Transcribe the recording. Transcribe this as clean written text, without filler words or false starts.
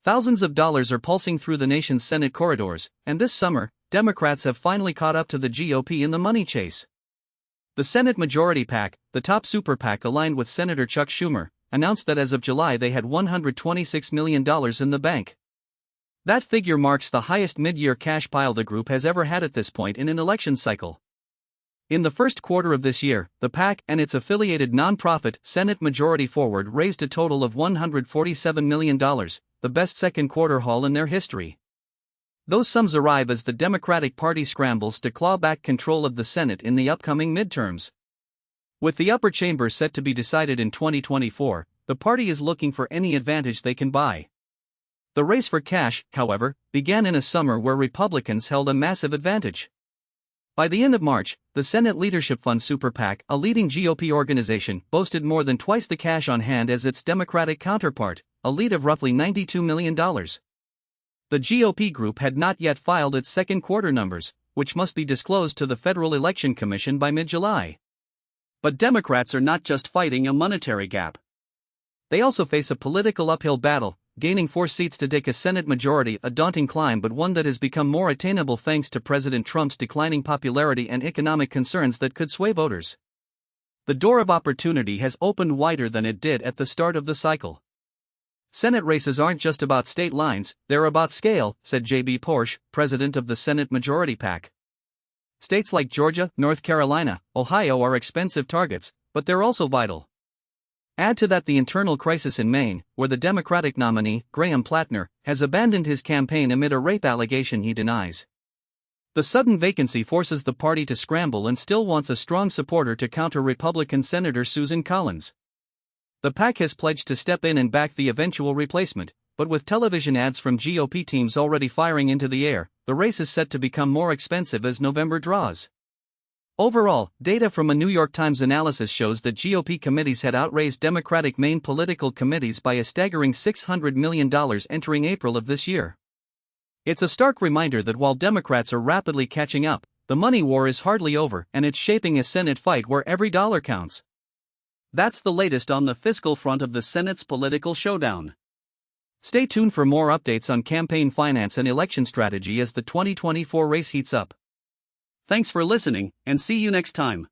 Thousands of dollars are pulsing through the nation's Senate corridors, and this summer, Democrats have finally caught up to the GOP in the money chase. The Senate Majority PAC, the top super PAC aligned with Senator Chuck Schumer, announced that as of July they had $126 million in the bank. That figure marks the highest mid-year cash pile the group has ever had at this point in an election cycle. In the first quarter of this year, the PAC and its affiliated nonprofit Senate Majority Forward raised a total of $147 million, the best second quarter haul in their history. Those sums arrive as the Democratic Party scrambles to claw back control of the Senate in the upcoming midterms. With the upper chamber set to be decided in 2024, the party is looking for any advantage they can buy. The race for cash, however, began in a summer where Republicans held a massive advantage. By the end of March, the Senate Leadership Fund Super PAC, a leading GOP organization, boasted more than twice the cash on hand as its Democratic counterpart, a lead of roughly $92 million. The GOP group had not yet filed its second quarter numbers, which must be disclosed to the Federal Election Commission by mid-July. But Democrats are not just fighting a monetary gap. They also face a political uphill battle, gaining 4 seats to take a Senate majority, a daunting climb but one that has become more attainable thanks to President Trump's declining popularity and economic concerns that could sway voters. The door of opportunity has opened wider than it did at the start of the cycle. Senate races aren't just about state lines, they're about scale, said J.B. Porsche, president of the Senate Majority PAC. States like Georgia, North Carolina, Ohio are expensive targets, but they're also vital. Add to that the internal crisis in Maine, where the Democratic nominee, Graham Plattner, has abandoned his campaign amid a rape allegation he denies. The sudden vacancy forces the party to scramble and still wants a strong supporter to counter Republican Senator Susan Collins. The PAC has pledged to step in and back the eventual replacement, but with television ads from GOP teams already firing into the air, the race is set to become more expensive as November draws. Overall, data from a New York Times analysis shows that GOP committees had outraised Democratic Maine political committees by a staggering $600 million entering April of this year. It's a stark reminder that while Democrats are rapidly catching up, the money war is hardly over and it's shaping a Senate fight where every dollar counts. That's the latest on the fiscal front of the Senate's political showdown. Stay tuned for more updates on campaign finance and election strategy as the 2024 race heats up. Thanks for listening, and see you next time.